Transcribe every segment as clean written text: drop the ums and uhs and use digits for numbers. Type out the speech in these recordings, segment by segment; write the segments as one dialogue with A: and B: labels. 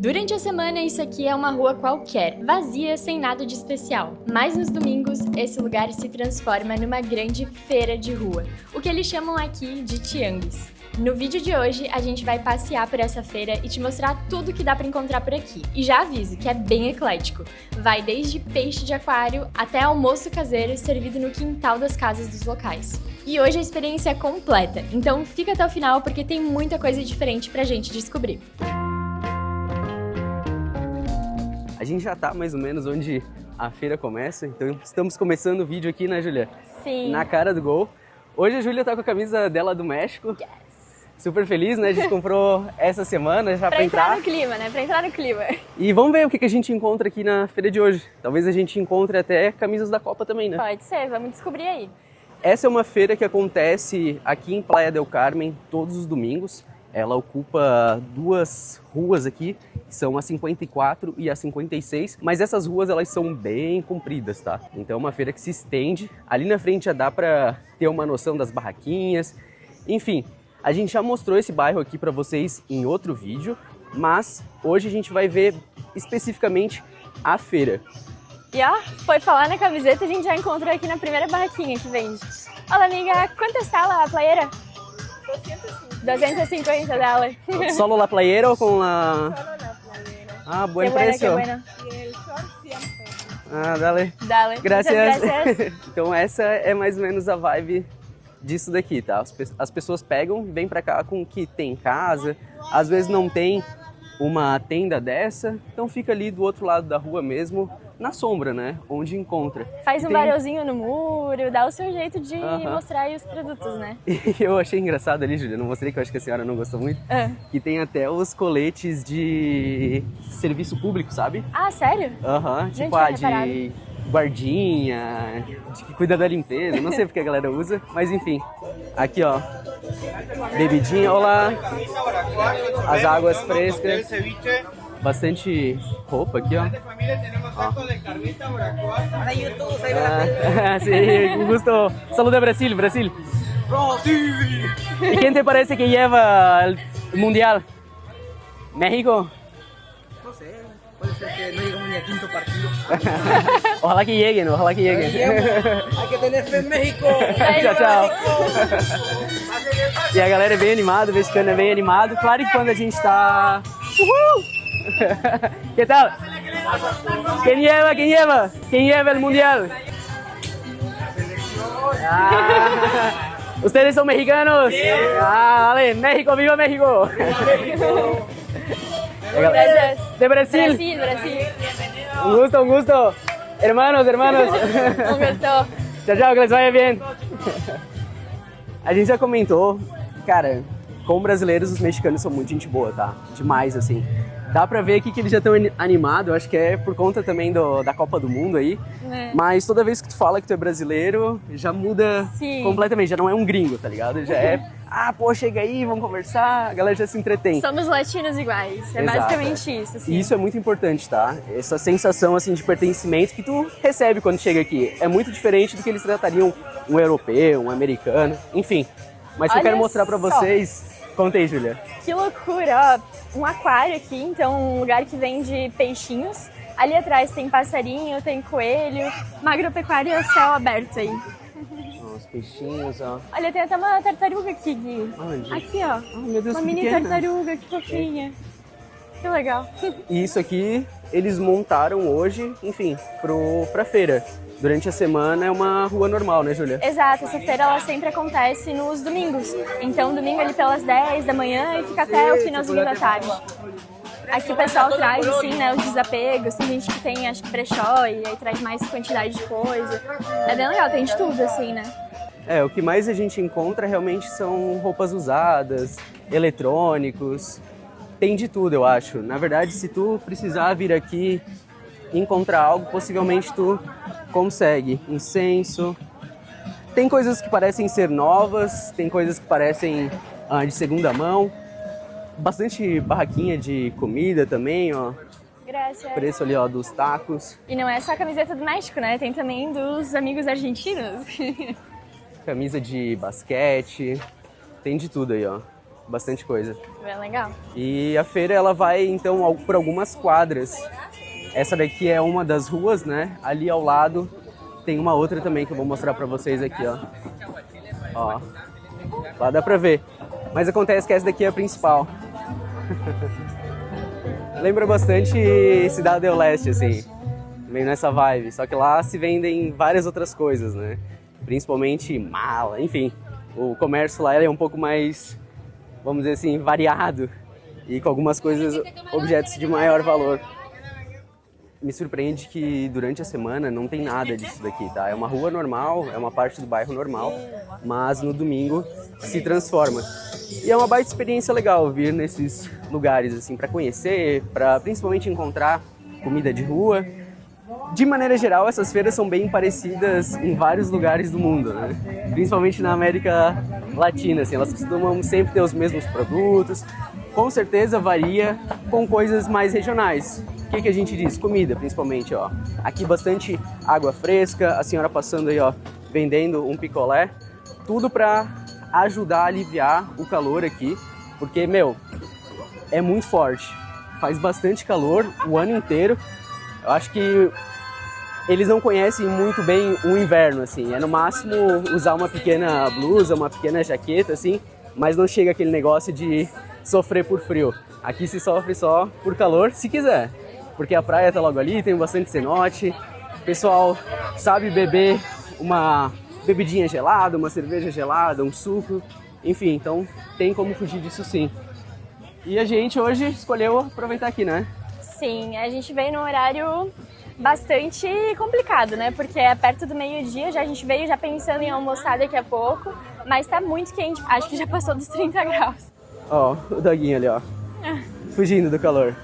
A: Durante a semana, isso aqui é uma rua qualquer, vazia, sem nada de especial. Mas nos domingos, esse lugar se transforma numa grande feira de rua, o que eles chamam aqui de tianguis. No vídeo de hoje, a gente vai passear por essa feira e te mostrar tudo que dá pra encontrar por aqui. E já aviso que é bem eclético. Vai desde peixe de aquário até almoço caseiro servido no quintal das casas dos locais. E hoje a experiência é completa, então fica até o final porque tem muita coisa diferente pra gente descobrir.
B: A gente já tá mais ou menos onde a feira começa, então estamos começando o vídeo aqui, né, Júlia?
A: Sim.
B: Na cara do gol. Hoje a Júlia tá com a camisa dela do México. Yes. Super feliz, né? A gente comprou essa semana já pra entrar
A: no clima, né? Pra entrar no clima.
B: E vamos ver o que a gente encontra aqui na feira de hoje. Talvez a gente encontre até camisas da Copa também, né?
A: Pode ser, vamos descobrir aí.
B: Essa é uma feira que acontece aqui em Playa del Carmen todos os domingos. Ela ocupa duas ruas aqui, que são a 54 e a 56, mas essas ruas elas são bem compridas, tá? Então é uma feira que se estende. Ali na frente já dá pra ter uma noção das barraquinhas. Enfim, a gente já mostrou esse bairro aqui pra vocês em outro vídeo, mas hoje a gente vai ver especificamente a feira.
A: E ó, foi falar na camiseta, a gente já encontrou aqui na primeira barraquinha que vende. Olá, amiga, quanto está a playera? 250 dólares.
B: Solo la playera ou com a...
C: Solo la playera.
B: Ah, buen
A: Qué buena,
B: precio.
A: qué buena.
C: Y el short 100 pesos.
B: Ah, dale.
A: Dale.
B: Gracias.
A: Muchas gracias.
B: Então essa é mais ou menos a vibe disso daqui, tá? As pessoas pegam, vêm pra cá com o que tem em casa, às vezes não tem uma tenda dessa, então fica ali do outro lado da rua mesmo, na sombra, né? Onde encontra.
A: Faz um
B: Tem-
A: varelzinho no muro, dá o seu jeito de
B: Aham.
A: mostrar aí os produtos, né?
B: E eu achei engraçado ali, Júlia, não mostrei que eu acho que a senhora não gostou muito, que tem até os coletes de serviço público, sabe?
A: Ah, sério?
B: Aham, tipo
A: tinha
B: a de
A: reparado.
B: guardinha, de que cuida da limpeza, não sei porque a galera usa, mas enfim. Aqui ó, bebidinha, olá, as águas frescas, bastante roupa aqui ó. Ah, sí, un gusto. Saludos de Brasil, Brasil. ¿Y quién te parece que lleva el mundial? ¿México?
D: No sé, puede ser que no lleguemos ni al quinto partido.
B: Ojalá que lleguen, ojalá que lleguen.
D: Hay que tener fe en México.
B: Tchau, tchau. E a galera é bem animada, o mexicano é bem animado. Claro que quando a gente tá... Uhul! Que tal? Quem lleva? Quem lleva el mundial? Ah, ¿ustedes son mexicanos? Ah, vale, México, viva México.
A: Gracias.
B: De Brasil.
A: Brasil.
B: Un gusto. Hermanos.
A: Um gostou.
B: Tchau, tchau, que les vaya bien. A gente já comentou, cara, como brasileiros, os mexicanos são muito gente boa, tá? Demais, assim. Dá pra ver aqui que eles já estão animados, eu acho que é por conta também da Copa do Mundo aí.
A: É.
B: Mas toda vez que tu fala que tu é brasileiro, já muda
A: Sim.
B: completamente, já não é um gringo, tá ligado? Já é, pô, chega aí, vamos conversar, a galera já se entretém.
A: Somos latinos iguais, é
B: Exato.
A: basicamente isso, assim.
B: E isso é muito importante, tá? Essa sensação, assim, de pertencimento que tu recebe quando chega aqui. É muito diferente do que eles tratariam um europeu, um americano, enfim. Mas o que eu
A: Olha
B: quero mostrar pra
A: só.
B: vocês... Conta aí, Júlia.
A: Que loucura, ó. Um aquário aqui, então um lugar que vende peixinhos. Ali atrás tem passarinho, tem coelho, uma agropecuária e o céu aberto aí.
B: Os peixinhos, ó.
A: Olha, tem até uma tartaruga aqui, Gui.
B: Onde?
A: Aqui, ó.
B: Ai, meu Deus,
A: Uma
B: que
A: mini
B: pequena.
A: tartaruga, que fofinha. Que legal.
B: E isso aqui eles montaram hoje, enfim, pra feira. Durante a semana é uma rua normal, né, Júlia?
A: Exato, essa feira ela sempre acontece nos domingos. Então, domingo ali pelas 10 da manhã e fica até o finalzinho da tarde. Aqui o pessoal traz, assim, né, os desapegos. Tem gente que tem, acho que brechó, e aí traz mais quantidade de coisa. É bem legal, tem de tudo, assim, né?
B: É, o que mais a gente encontra realmente são roupas usadas, eletrônicos, tem de tudo, eu acho. Na verdade, se tu precisar vir aqui encontrar algo, possivelmente tu consegue. Incenso. Tem coisas que parecem ser novas, tem coisas que parecem de segunda mão. Bastante barraquinha de comida também, ó.
A: Graças.
B: Preço ali, ó, dos tacos.
A: E não é só a camiseta do México, né? Tem também dos amigos argentinos.
B: Camisa de basquete. Tem de tudo aí, ó. bastante coisa.
A: Bem legal.
B: E a feira ela vai então por algumas quadras. Essa daqui é uma das ruas, né? Ali ao lado tem uma outra também que eu vou mostrar pra vocês aqui, ó. Ó, lá dá pra ver. Mas acontece que essa daqui é a principal. Lembra bastante Cidade do Leste, assim. Meio nessa vibe. Só que lá se vendem várias outras coisas, né? Principalmente mala, enfim. O comércio lá é um pouco mais, vamos dizer assim, variado. E com algumas coisas, objetos de maior valor. Me surpreende que durante a semana não tem nada disso daqui, tá? É uma rua normal, é uma parte do bairro normal, mas no domingo se transforma. E é uma baita experiência legal vir nesses lugares, assim, para conhecer, para principalmente encontrar comida de rua. De maneira geral, essas feiras são bem parecidas em vários lugares do mundo, né? Principalmente na América Latina, assim, elas costumam sempre ter os mesmos produtos. Com certeza varia com coisas mais regionais. O que a gente diz? Comida, principalmente, ó. Aqui bastante água fresca, a senhora passando aí, ó, vendendo um picolé. Tudo para ajudar a aliviar o calor aqui, porque, meu, é muito forte. Faz bastante calor o ano inteiro. Eu acho que eles não conhecem muito bem o inverno, assim. É no máximo usar uma pequena blusa, uma pequena jaqueta, assim, mas não chega aquele negócio de sofrer por frio. Aqui se sofre só por calor, se quiser. Porque a praia tá logo ali, tem bastante cenote. O pessoal sabe beber uma bebidinha gelada, uma cerveja gelada, um suco. Enfim, então tem como fugir disso sim. E a gente hoje escolheu aproveitar aqui, né?
A: Sim, a gente veio num horário bastante complicado, né? Porque é perto do meio-dia, a gente veio já pensando em almoçar daqui a pouco, mas tá muito quente, acho que já passou dos 30 graus.
B: Ó, o doguinho ali, ó, fugindo do calor.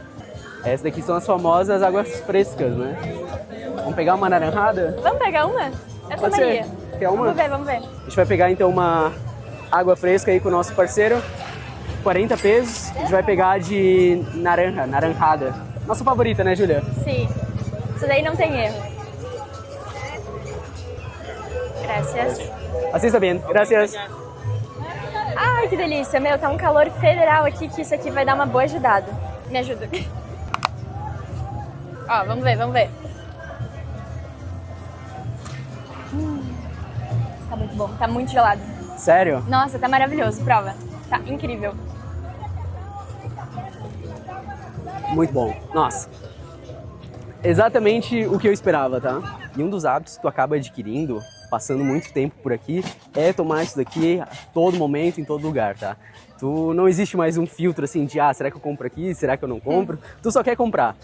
B: Essas daqui são as famosas águas frescas, né? Vamos pegar uma naranjada?
A: Vamos pegar uma? Eu
B: Pode
A: tomaria.
B: ser. Quer uma?
A: Vamos ver.
B: A gente vai pegar então uma água fresca aí com o nosso parceiro, 40 pesos. A gente vai pegar de naranjada. Nossa favorita, né, Júlia?
A: Sim. Isso daí não tem erro. Gracias.
B: Assim está bem. Gracias.
A: Ai, que delícia. Meu, tá um calor federal aqui que isso aqui vai dar uma boa ajudada. Me ajuda. Ó, vamos ver. Tá muito bom, tá muito gelado.
B: Sério?
A: Nossa, tá maravilhoso, prova. Tá incrível.
B: Muito bom. Nossa. Exatamente o que eu esperava, tá? E um dos hábitos que tu acaba adquirindo, passando muito tempo por aqui, é tomar isso daqui a todo momento, em todo lugar, tá? Não existe mais um filtro assim de, será que eu compro aqui? Será que eu não compro? Tu só quer comprar.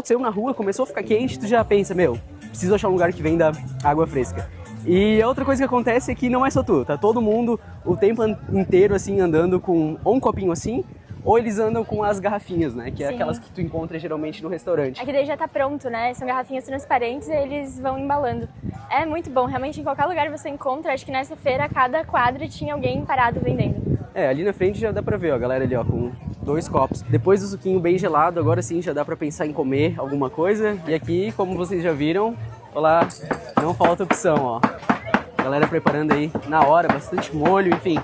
B: Saiu na rua, começou a ficar quente, tu já pensa, meu, preciso achar um lugar que venda água fresca. E a outra coisa que acontece é que não é só tu, tá todo mundo o tempo inteiro assim andando com ou um copinho assim, ou eles andam com as garrafinhas, né? Que é
A: Sim.
B: aquelas que tu encontra geralmente no restaurante.
A: Aqui daí já tá pronto, né? São garrafinhas transparentes e eles vão embalando. É muito bom, realmente em qualquer lugar você encontra. Acho que nessa feira, cada quadra tinha alguém parado vendendo.
B: Ali na frente já dá pra ver, ó, a galera ali, ó, com 2 copos. Depois do suquinho bem gelado, agora sim já dá pra pensar em comer alguma coisa. E aqui, como vocês já viram, olá, não falta opção, ó. Galera preparando aí na hora, bastante molho, enfim,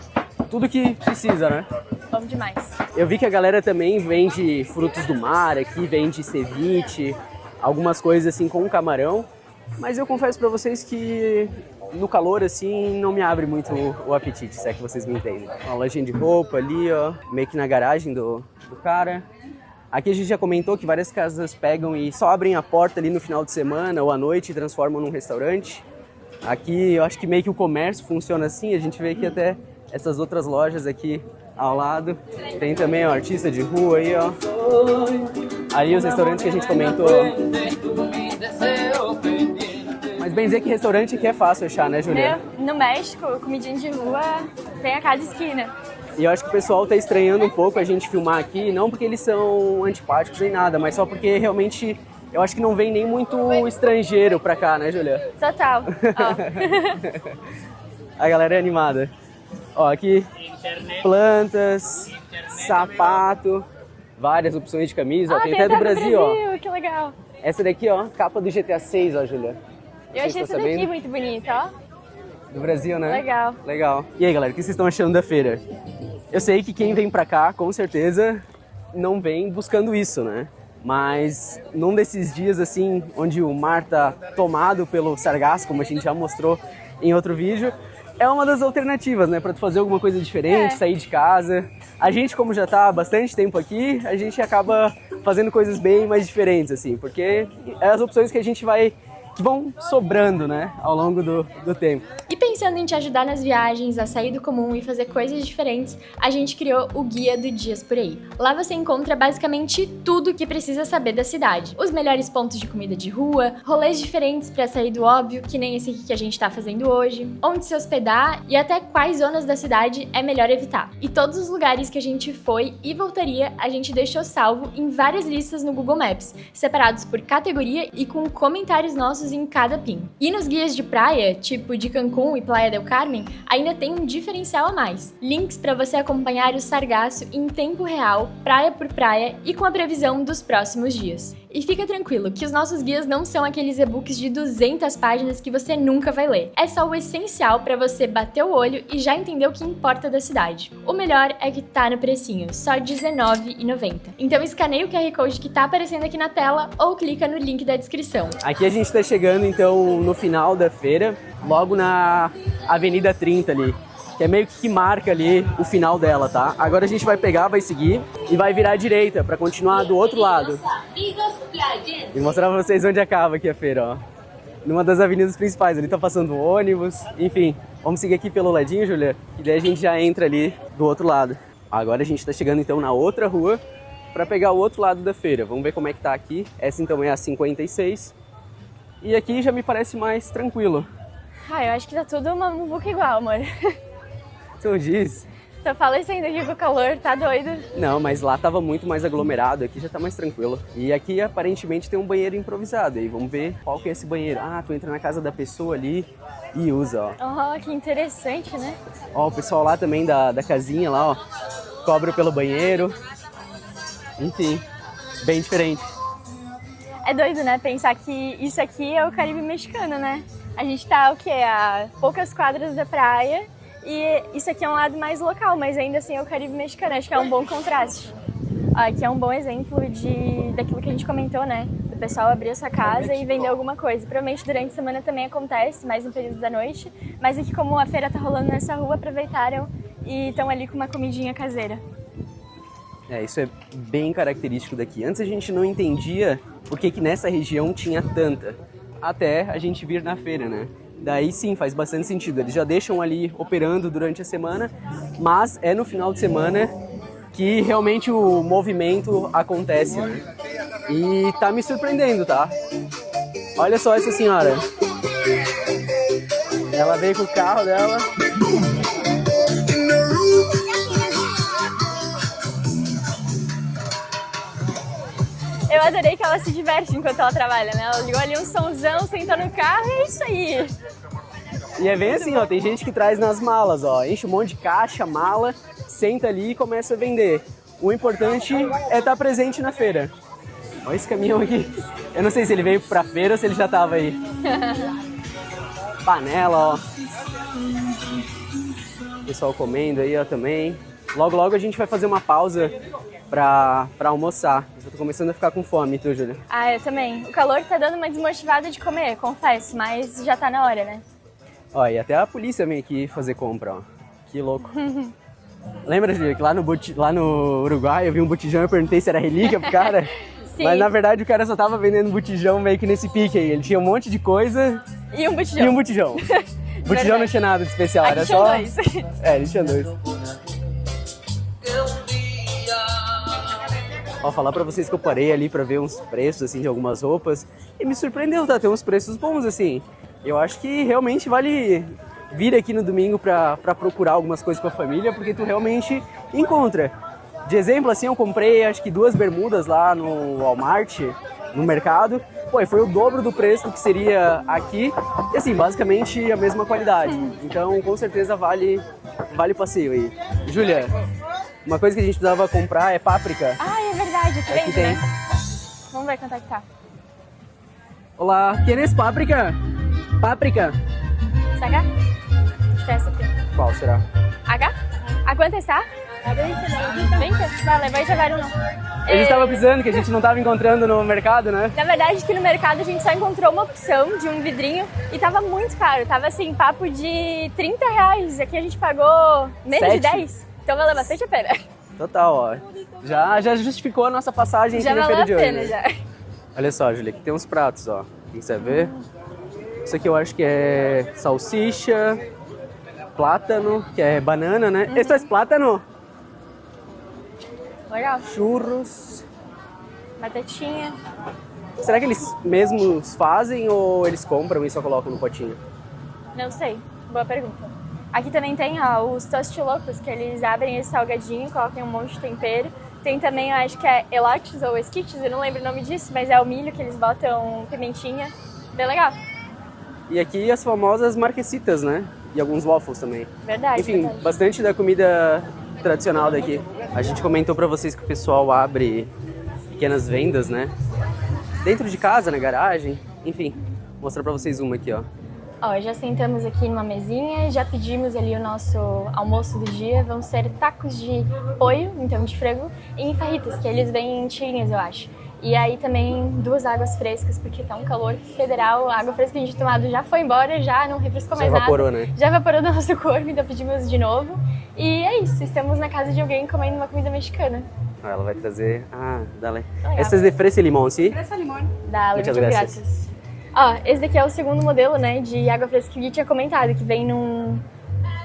B: tudo que precisa, né?
A: Bom demais.
B: Eu vi que a galera também vende frutos do mar aqui, vende ceviche, algumas coisas assim com camarão. Mas eu confesso pra vocês que no calor assim não me abre muito o apetite, se é que vocês me entendem. Uma lojinha de roupa ali, ó, meio que na garagem do cara. Aqui a gente já comentou que várias casas pegam e só abrem a porta ali no final de semana ou à noite e transformam num restaurante. Aqui eu acho que meio que o comércio funciona assim, a gente vê que até essas outras lojas aqui ao lado. Tem também o artista de rua aí, ó. Ali os restaurantes que a gente comentou. Mas bem dizer que restaurante aqui é fácil achar, né, Julia?
A: No México, comidinha de rua tem a cada esquina.
B: E eu acho que o pessoal tá estranhando um pouco a gente filmar aqui, não porque eles são antipáticos nem nada, mas só porque realmente eu acho que não vem nem muito estrangeiro pra cá, né, Julia?
A: Total. Ó.
B: A galera é animada. Ó, aqui plantas, sapato, várias opções de camisa. Tem até do Brasil, ó.
A: Que legal.
B: Essa daqui, ó, capa do GTA 6, ó, Julia.
A: Eu achei essa daqui muito bonita, ó.
B: Do Brasil, né?
A: Legal.
B: Legal. E aí, galera, o que vocês estão achando da feira? Eu sei que quem vem pra cá, com certeza, não vem buscando isso, né? Mas num desses dias assim, onde o mar tá tomado pelo sargaço, como a gente já mostrou em outro vídeo, é uma das alternativas, né? Pra tu fazer alguma coisa diferente, sair de casa. A gente, como já tá há bastante tempo aqui, a gente acaba fazendo coisas bem mais diferentes, assim, porque é as opções que a gente que vão sobrando, né, ao longo do tempo.
A: E pensando em te ajudar nas viagens, a sair do comum e fazer coisas diferentes, a gente criou o Guia do Dias Por Aí. Lá você encontra basicamente tudo que precisa saber da cidade. Os melhores pontos de comida de rua, rolês diferentes para sair do óbvio, que nem esse aqui que a gente tá fazendo hoje, onde se hospedar e até quais zonas da cidade é melhor evitar. E todos os lugares que a gente foi e voltaria, a gente deixou salvo em várias listas no Google Maps, separados por categoria e com comentários nossos em cada pin. E nos guias de praia, tipo de Cancún e Playa del Carmen, ainda tem um diferencial a mais. Links para você acompanhar o sargaço em tempo real, praia por praia e com a previsão dos próximos dias. E fica tranquilo que os nossos guias não são aqueles e-books de 200 páginas que você nunca vai ler. É só o essencial para você bater o olho e já entender o que importa da cidade. O melhor é que tá no precinho, só R$19,90. Então escaneia o QR Code que tá aparecendo aqui na tela ou clica no link da descrição.
B: Aqui a gente tá chegando então no final da feira, logo na Avenida 30 ali, que é meio que marca ali o final dela, tá? Agora a gente vai pegar, vai seguir e vai virar à direita para continuar do outro lado. E mostrar pra vocês onde acaba aqui a feira, ó. Numa das avenidas principais, ali tá passando ônibus, enfim. Vamos seguir aqui pelo ladinho, Júlia, e daí a gente já entra ali do outro lado. Agora a gente tá chegando então na outra rua para pegar o outro lado da feira. Vamos ver como é que tá aqui. Essa então é a 56. E aqui já me parece mais tranquilo.
A: Eu acho que tá tudo uma muvuca igual, amor.
B: Tu diz?
A: Tô falecendo aqui com o calor, tá doido?
B: Não, mas lá tava muito mais aglomerado, aqui já tá mais tranquilo. E aqui aparentemente tem um banheiro improvisado, e vamos ver qual que é esse banheiro. Ah, tu entra na casa da pessoa ali e usa, ó.
A: Oh, que interessante, né?
B: Ó, o pessoal lá também da casinha lá, ó, cobra pelo banheiro. Enfim, bem diferente.
A: É doido, né? Pensar que isso aqui é o Caribe mexicano, né? A gente tá, o quê? A poucas quadras da praia. E isso aqui é um lado mais local, mas ainda assim é o Caribe mexicano. Acho que é um bom contraste. Aqui é um bom exemplo daquilo que a gente comentou, né? Do pessoal abrir a sua casa e vender alguma coisa. Provavelmente durante a semana também acontece, mais no período da noite. Mas aqui, como a feira tá rolando nessa rua, aproveitaram e estão ali com uma comidinha caseira.
B: Isso é bem característico daqui. Antes a gente não entendia por que nessa região tinha tanta. Até a gente vir na feira, né? Daí sim, faz bastante sentido. Eles já deixam ali operando durante a semana, mas é no final de semana que realmente o movimento acontece, né? E tá me surpreendendo, tá? Olha só essa senhora. Ela veio com o carro dela.
A: Eu adorei que ela se diverte enquanto ela trabalha, né? Ela ligou ali um somzão, sentou no carro e é isso aí.
B: E é bem assim, ó, tem gente que traz nas malas, ó, enche um monte de caixa, mala, senta ali e começa a vender. O importante é estar presente na feira. Olha esse caminhão aqui. Eu não sei se ele veio pra feira ou se ele já tava aí. Panela, ó. Pessoal comendo aí, ó, também. Logo, logo a gente vai fazer uma pausa pra almoçar. Eu tô começando a ficar com fome, tu, Júlia?
A: Eu também. O calor tá dando uma desmotivada de comer, confesso, mas já tá na hora, né?
B: Ó, e até a polícia vem aqui fazer compra, ó. Que louco. Lembra, Júlia, que lá no Uruguai eu vi um botijão e eu perguntei se era relíquia pro cara?
A: Sim.
B: Mas na verdade o cara só tava vendendo botijão meio que nesse pique aí. Ele tinha um monte de coisa
A: e um botijão.
B: E um botijão. Botijão não tinha nada de especial,
A: aqui
B: era
A: tinha
B: só...
A: dois.
B: Ele tinha dois. Ó, falar pra vocês que eu parei ali pra ver uns preços, assim, de algumas roupas. E me surpreendeu, tá? Tem uns preços bons, assim. Eu acho que realmente vale vir aqui no domingo pra procurar algumas coisas pra família, porque tu realmente encontra. De exemplo, assim, eu comprei acho que 2 bermudas lá no Walmart, no mercado. Pô, e foi o dobro do preço do que seria aqui. E assim, basicamente a mesma qualidade. Então, com certeza vale o passeio aí. Júlia, uma coisa que a gente precisava comprar é páprica.
A: É verdade, aqui vende,
B: tem.
A: né? Vamos ver quanto é que tá.
B: Olá, ¿quieres páprica? Páprica.
A: H? Acho que é essa aqui.
B: Qual será?
A: H? A quanto está? Vem cá, vai levar esse agora não.
B: A gente tava precisando, que a gente não tava encontrando no mercado, né?
A: Na verdade, aqui no mercado a gente só encontrou uma opção de um vidrinho e tava muito caro. Tava assim, papo de 30 reais. Aqui a gente pagou menos de 10. Então valeu bastante a pena.
B: Total, ó. Já justificou a nossa passagem
A: Já
B: aqui na
A: valeu
B: feira
A: a
B: de hoje.
A: pena,
B: né?
A: já.
B: Olha só, Júlia, aqui tem uns pratos, ó. Quem quiser ver? Isso aqui eu acho que é salsicha, plátano, que é banana, né? Esto é plátano.
A: Legal.
B: Churros.
A: Batatinha.
B: Será que eles mesmos fazem ou eles compram e só colocam no potinho?
A: Não sei. Boa pergunta. Aqui também tem ó, os toast loucos, que eles abrem esse salgadinho, colocam um monte de tempero. Tem também, eu acho que é elotes ou esquites, eu não lembro o nome disso, mas é o milho que eles botam pimentinha. Bem legal.
B: E aqui as famosas marquesitas, né? E alguns waffles também.
A: Verdade,
B: Enfim,
A: verdade.
B: bastante da comida tradicional daqui. A gente comentou pra vocês que o pessoal abre pequenas vendas, né? Dentro de casa, na garagem. Enfim, vou mostrar pra vocês uma aqui, ó.
A: Ó, já sentamos aqui numa mesinha, já pedimos ali o nosso almoço do dia. Vão ser tacos de polho, então de frango, e fajitas, que eles vêm em tirinhas, eu acho. E aí também 2 águas frescas, porque tá um calor federal. A água fresca que a gente tomado já foi embora, já não refrescou mais nada.
B: Já evaporou, né?
A: Já evaporou do nosso corpo, então pedimos de novo. E é isso, estamos na casa de alguém comendo uma comida mexicana.
B: Ah, ela vai trazer... Ah, dale.
A: Legal.
B: Este es de fresa y limón, ¿sí?
C: Fresa limón.
A: Da
B: Muitas
A: Muitas
B: graças.
A: graças. Ó, esse daqui é o segundo modelo, né, de água fresca que o Gui tinha comentado, que vem num...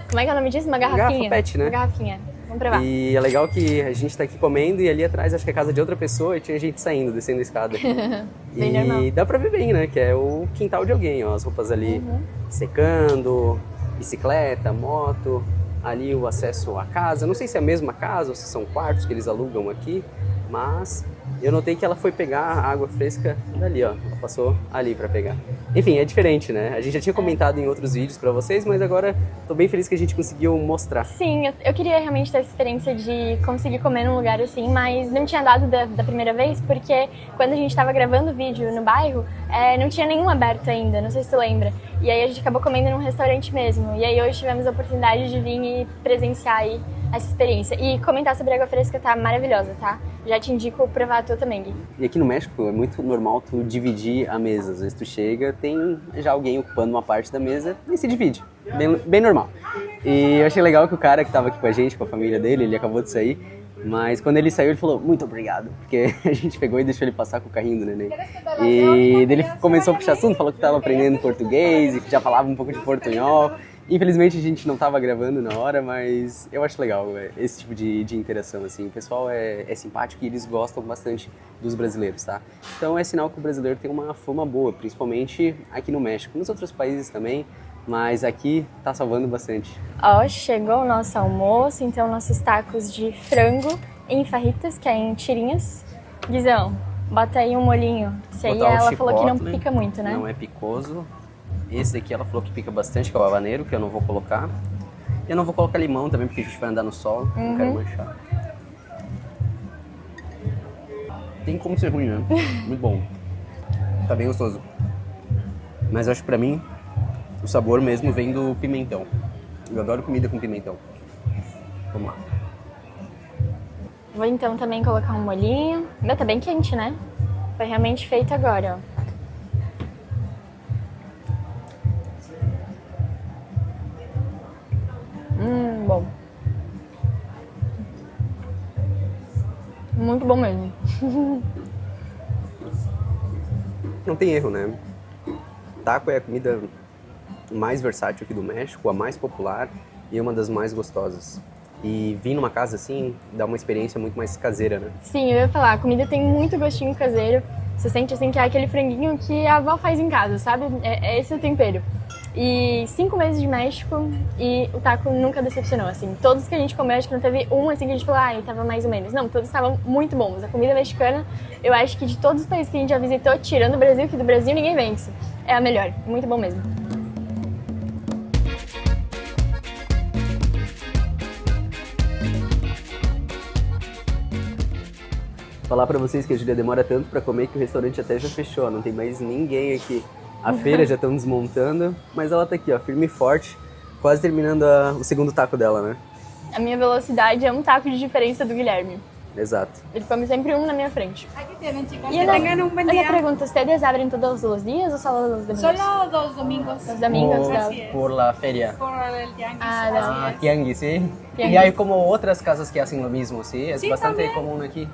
A: Como é que é o nome disso? Uma garrafinha.
B: Garrafa PET, né?
A: Uma garrafinha. Vamos provar.
B: E é legal que a gente tá aqui comendo e ali atrás acho que é a casa de outra pessoa e tinha gente saindo, descendo a escada.
A: Bem
B: e
A: normal.
B: dá pra ver bem, né? Que é o quintal de alguém, ó. As roupas ali secando, bicicleta, moto, ali o acesso à casa. Não sei se é a mesma casa ou se são quartos que eles alugam aqui, mas eu notei que ela foi pegar a água fresca dali, ó. Ela passou ali pra pegar. Enfim, é diferente, né? A gente já tinha comentado em outros vídeos pra vocês, mas agora tô bem feliz que a gente conseguiu mostrar.
A: Sim, eu queria realmente ter essa experiência de conseguir comer num lugar assim, mas não tinha dado da primeira vez, porque quando a gente tava gravando o vídeo no bairro, não tinha nenhum aberto ainda, não sei se tu lembra. E aí a gente acabou comendo num restaurante mesmo. E aí hoje tivemos a oportunidade de vir e presenciar aí essa experiência. E comentar sobre a água fresca tá maravilhosa, tá? Já te indico provar a tua também, Gui.
B: E aqui no México é muito normal tu dividir a mesa. Às vezes tu chega, tem já alguém ocupando uma parte da mesa e se divide. Bem normal. E eu achei legal que o cara que tava aqui com a gente, com a família dele, ele acabou de sair. Mas quando ele saiu, ele falou, muito obrigado. Porque a gente pegou e deixou ele passar com o carrinho do neném. E ele começou a puxar assunto, falou que tava aprendendo português e que já falava um pouco de portunhol. Infelizmente a gente não tava gravando na hora, mas eu acho legal esse tipo de interação, assim. O pessoal é simpático e eles gostam bastante dos brasileiros, tá? Então é sinal que o brasileiro tem uma fama boa, principalmente aqui no México. Nos outros países também, mas aqui tá salvando bastante.
A: Ó, chegou o nosso almoço, então nossos tacos de frango em fajitas, que é em tirinhas. Guizão, bota aí um molhinho. Esse aí
B: Botar o
A: ela falou que não
B: chipotle,
A: pica muito, né?
B: Não é picoso. Esse daqui ela falou que pica bastante, que é o habaneiro, que eu não vou colocar. Eu não vou colocar limão também, porque a gente vai andar no sol, não quero manchar. Tem como ser ruim, né? Muito bom. Tá bem gostoso. Mas eu acho que pra mim, o sabor mesmo vem do pimentão. Eu adoro comida com pimentão. Vamos lá.
A: Vou então também colocar um molhinho. Meu, tá bem quente, né? Foi realmente feito agora, ó. Bom. Muito bom mesmo.
B: Não tem erro, né? Taco é a comida mais versátil aqui do México, a mais popular e uma das mais gostosas. E vir numa casa assim dá uma experiência muito mais caseira, né?
A: Sim, eu ia falar, a comida tem muito gostinho caseiro. Você sente assim que é aquele franguinho que a avó faz em casa, sabe? É esse o tempero. E 5 meses de México e o taco nunca decepcionou, assim. Todos que a gente comeu, acho que não teve um assim que a gente falou, ah, tava mais ou menos. Não, todos estavam muito bons. A comida mexicana, eu acho que de todos os países que a gente já visitou, tirando o Brasil, que do Brasil ninguém vence, é a melhor. Muito bom mesmo.
B: Falar pra vocês que a Julia demora tanto pra comer que o restaurante até já fechou, não tem mais ninguém aqui. A feira já estão desmontando, mas ela tá aqui, ó, firme e forte, quase terminando o segundo taco dela, né?
A: A minha velocidade é um taco de diferença do Guilherme.
B: Exato.
A: Ele come sempre um na minha frente.
C: Aquí tienen, chicas.
A: E
C: Que tengan un buen
A: uma
C: día.
A: pergunta, vocês abrem todos os dias ou só os domingos?
C: Solo 2 domingos.
A: Los domingos,
B: Por,
A: claro.
B: por la feria.
C: Por el tianguis.
A: Ah,
C: así
A: não.
C: es.
B: Tianguis, sí.
A: Tianguis.
B: Y hay como otras casas que hacen lo mismo, sí. Es
C: Sí,
B: bastante
C: también.
B: común aquí.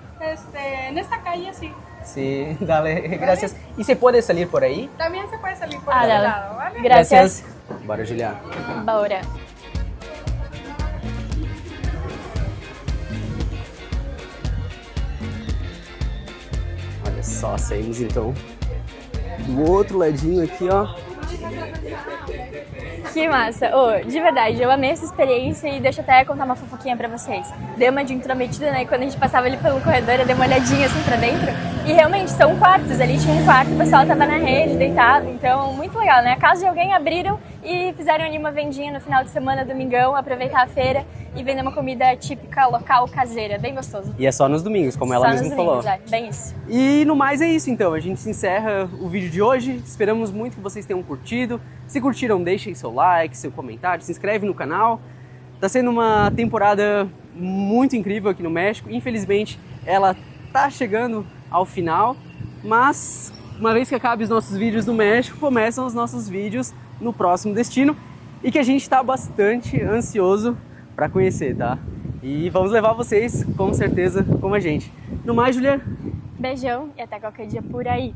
C: En esta calle sí.
B: Sí, dale, gracias. ¿Y se puede salir por ahí?
C: También se puede salir por
A: Ah,
C: ese
A: dale.
C: lado, ¿vale?
A: Gracias.
B: Bora, Juliana.
A: Bora.
B: Olha só, saímos então do outro ladinho aqui, ó.
A: Que massa! Ô, de verdade, eu amei essa experiência e deixa eu até contar uma fofoquinha pra vocês. Dei uma de intrometida, né? Quando a gente passava ali pelo corredor, eu dei uma olhadinha assim pra dentro. E realmente, são quartos. Ali tinha um quarto, o pessoal tava na rede, deitado. Então, muito legal, né? A casa de alguém abriram e fizeram ali uma vendinha no final de semana, domingão, aproveitar a feira e vender uma comida típica, local, caseira. Bem gostoso.
B: E é só nos domingos, como ela
A: Só
B: mesma
A: nos
B: falou.
A: domingos, é, bem isso.
B: E no mais é isso então, a gente encerra o vídeo de hoje. Esperamos muito que vocês tenham curtido. Se curtiram, deixem seu like, seu comentário, se inscreve no canal. Tá sendo uma temporada muito incrível aqui no México. Infelizmente, ela tá chegando ao final, mas uma vez que acabe os nossos vídeos do México, começam os nossos vídeos no próximo destino e que a gente tá bastante ansioso para conhecer, tá? E vamos levar vocês, com certeza, como a gente. No mais, Juliana?
A: Beijão e até qualquer dia por aí.